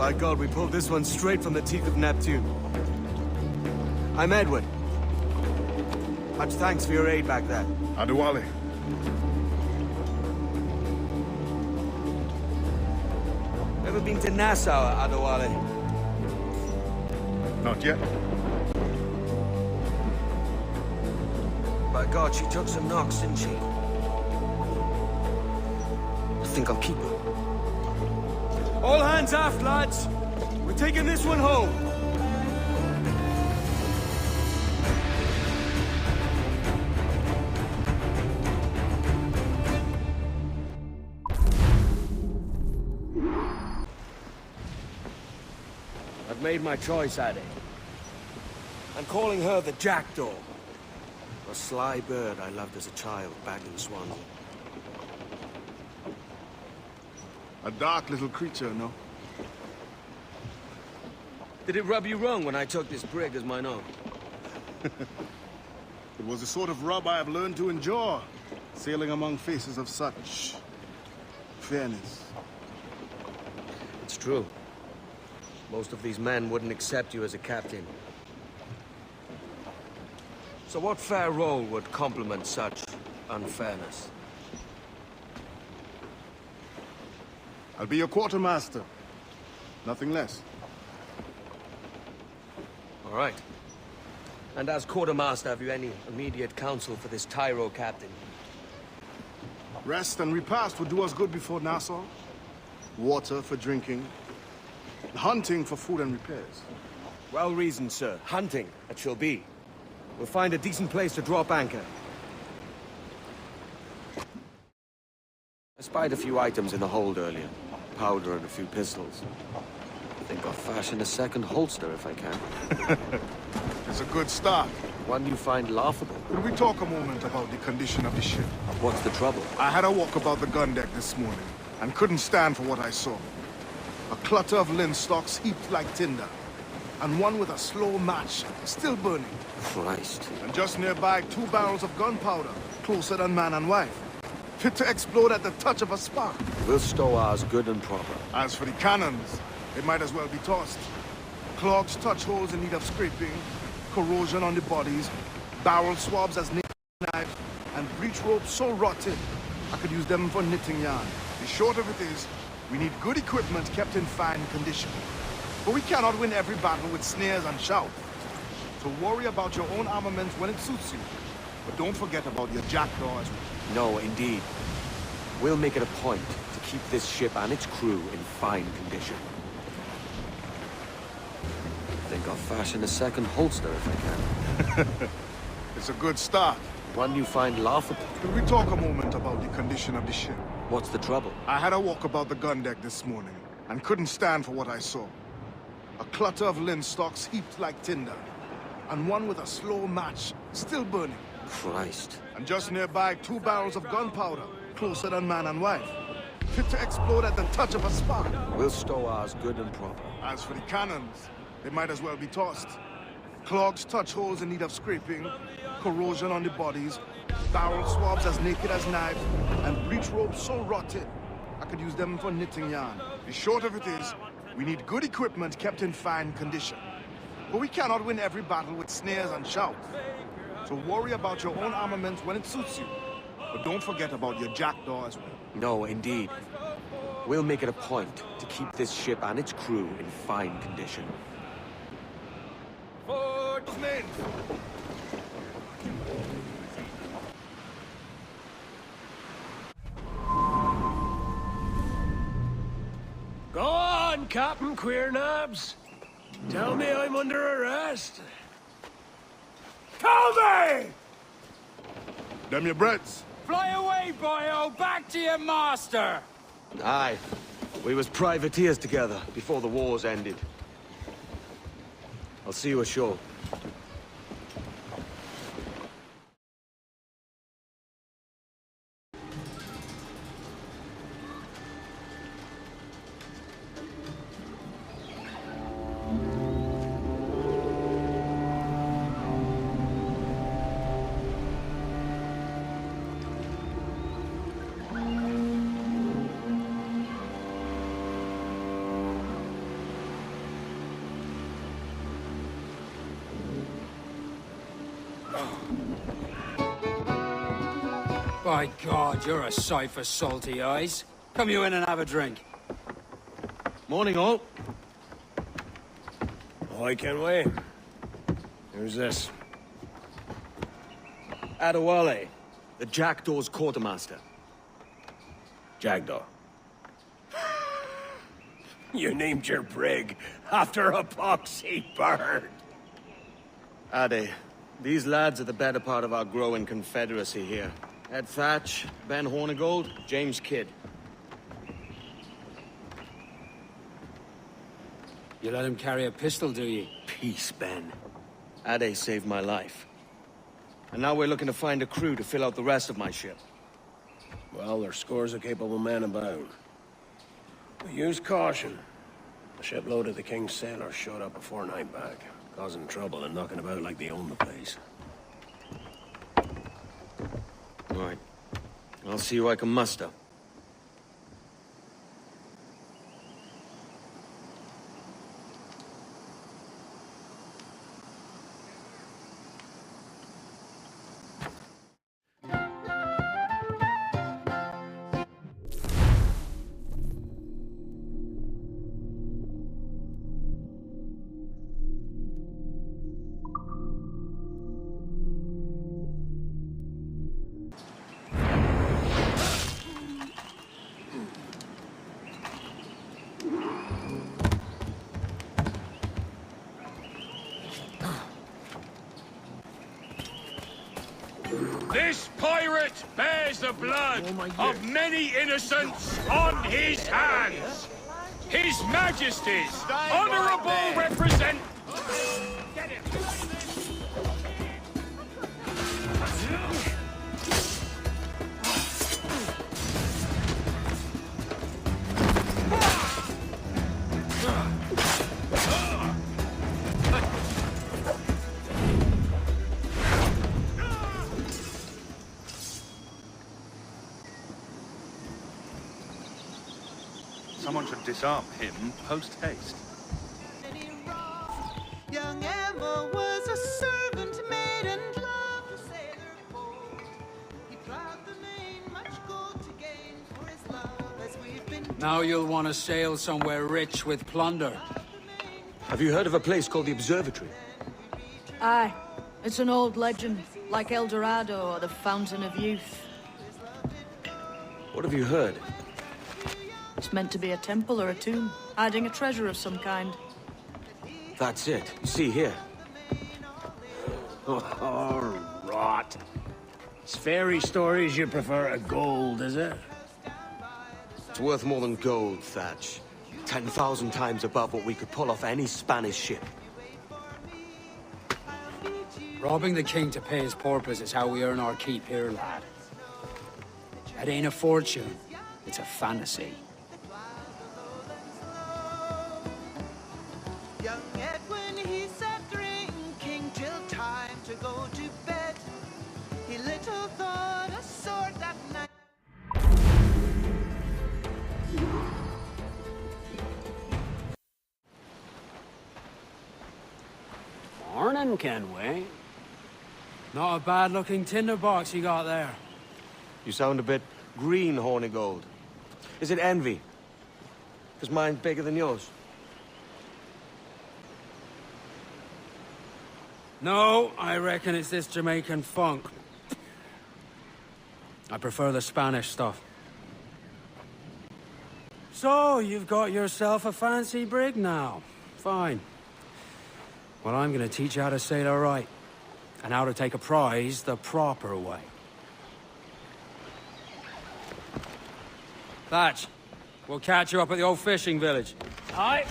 By God, we pulled this one straight from the teeth of Neptune. I'm Edward. Much thanks for your aid back there. Adewale. Ever been to Nassau, Adewale? Not yet. By God, she took some knocks, didn't she? I think I'll keep her. All hands aft, lads! We're taking this one home! I've made my choice, Addy. I'm calling her the Jackdaw. A sly bird I loved as a child back in Swansea. A dark little creature, no? Did it rub you wrong when I took this brig as mine own? It was the sort of rub I have learned to endure, sailing among faces of such fairness. It's true. Most of these men wouldn't accept you as a captain. So what fair role would complement such unfairness? I'll be your quartermaster. Nothing less. All right. And as quartermaster, have you any immediate counsel for this Tyro captain? Rest and repast would do us good before Nassau. Water for drinking. Hunting for food and repairs. Well reasoned, sir. Hunting, it shall be. We'll find a decent place to drop anchor. I spied a few items in the hold earlier. Powder and a few pistols. I think I'll fashion a second holster if I can. It's a good start. One you find laughable. Could we talk a moment about the condition of the ship? What's the trouble? I had a walk about the gun deck this morning, and couldn't stand for what I saw. A clutter of linstocks heaped like tinder, and one with a slow match, still burning. Christ. And just nearby, 2 barrels of gunpowder, closer than man and wife. Fit to explode at the touch of a spark. We'll stow ours good and proper. As for the cannons, they might as well be tossed. Clogs touch holes in need of scraping, corrosion on the bodies, barrel swabs as knives, and breech ropes so rotted, I could use them for knitting yarn. The short of it is, we need good equipment kept in fine condition. But we cannot win every battle with snares and shouts. So worry about your own armament when it suits you. But don't forget about your jackdaw as well. No, indeed. We'll make it a point to keep this ship and its crew in fine condition. I think I'll fashion a second holster if I can. It's a good start. One you find laughable. Could we talk a moment about the condition of the ship? What's the trouble? I had a walk about the gun deck this morning, and couldn't stand for what I saw. A clutter of linstocks heaped like tinder, and one with a slow match, still burning. Christ. And just nearby, 2 barrels of gunpowder, closer than man and wife. Fit to explode at the touch of a spark. We'll stow ours good and proper. As for the cannons, they might as well be tossed. Clogs touch holes in need of scraping, corrosion on the bodies, barrel swabs as naked as knives, and breech ropes so rotted, I could use them for knitting yarn. The short of it is, we need good equipment kept in fine condition. But we cannot win every battle with snares and shouts. So worry about your own armament when it suits you. But don't forget about your jackdaw as well. No, indeed. We'll make it a point to keep this ship and its crew in fine condition. Men! Go on, Captain Queernabs. Tell me I'm under arrest. Tell me! Them your breads. Fly away, boyo! Back to your master! Aye. We was privateers together before the wars ended. I'll see you ashore. By God, you're a sight for salty eyes. Come you in and have a drink. Morning, all. Oh, I can't wait. Who's this? Adewale, the Jackdaw's quartermaster. Jackdaw. You named your brig after a poxy bird. Ade, these lads are the better part of our growing confederacy here. Ed Thatch, Ben Hornigold, James Kidd. You let him carry a pistol, do you? Peace, Ben. Ade saved my life. And now we're looking to find a crew to fill out the rest of my ship. Well, there's scores of capable men about. But use caution. A shipload of the King's sailors showed up a fortnight back, causing trouble and knocking about like they own the place. Right. I'll see who I can muster. This pirate bears the blood of many innocents on his hands. His Majesty's honorable represent... Get him! Someone should disarm him post-haste. Young Emma was a servant maid and loved a sailor bold. He plowed the main, much gold to gain for his love, as we've been. Now you'll want to sail somewhere rich with plunder. Have you heard of a place called the Observatory? Aye. It's an old legend, like El Dorado or the Fountain of Youth. What have you heard? It's meant to be a temple or a tomb, hiding a treasure of some kind. That's it. See here. Oh, rot. It's fairy stories you prefer to gold, is it? It's worth more than gold, Thatch. 10,000 times above what we could pull off any Spanish ship. Robbing the king to pay his porpoise is how we earn our keep here, lad. It ain't a fortune. It's a fantasy. Young Edwin, he sat drinking till time to go to bed. He little thought a sword that night. Morning, Kenway. Not a bad-looking tinderbox you got there. You sound a bit green, Hornigold. Is it envy? Because mine's bigger than yours. No, I reckon it's this Jamaican funk. I prefer the Spanish stuff. So, you've got yourself a fancy brig now. Fine. Well, I'm gonna teach you how to sail her right. And how to take a prize the proper way. Thatch, we'll catch you up at the old fishing village. Aye.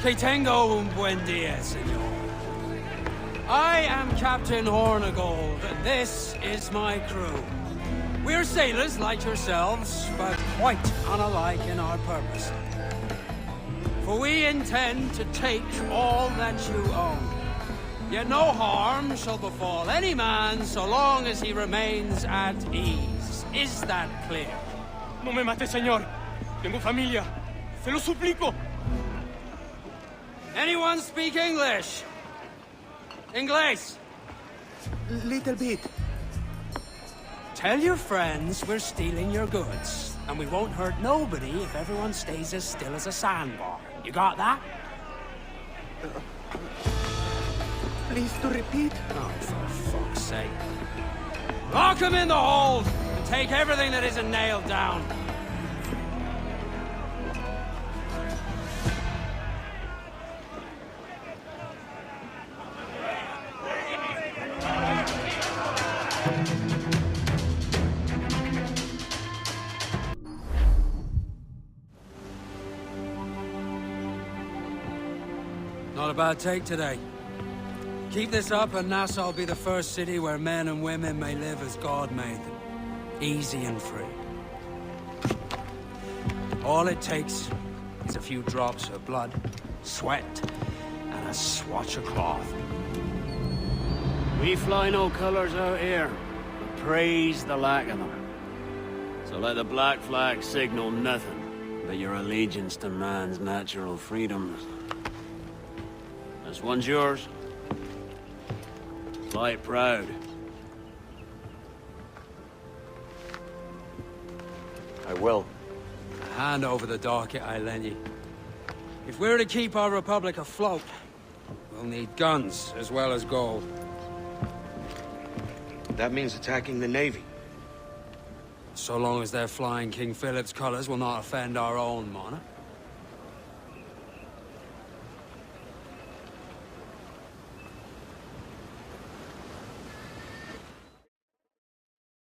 Que tengo un buen día, señor. I am Captain Hornigold, and this is my crew. We're sailors like yourselves, but quite unalike in our purpose. For we intend to take all that you own. Yet no harm shall befall any man so long as he remains at ease. Is that clear? No me mate, señor. Tengo familia. Se lo suplico. Anyone speak English? English? Little bit. Tell your friends we're stealing your goods, and we won't hurt nobody if everyone stays as still as a sandbar. You got that? Please to repeat. Oh, for fuck's sake. Lock him in the hold, and take everything that isn't nailed down. Not a bad take today. Keep this up and Nassau will be the first city where men and women may live as God made them. Easy and free. All it takes is a few drops of blood, sweat, and a swatch of cloth. We fly no colors out here, but praise the lack of them. So let the black flag signal nothing but your allegiance to man's natural freedoms. This one's yours. Fly it proud. I will. Hand over the docket I lent you. If we're to keep our republic afloat, we'll need guns as well as gold. That means attacking the Navy. So long as they're flying King Philip's colors will not offend our own monarch.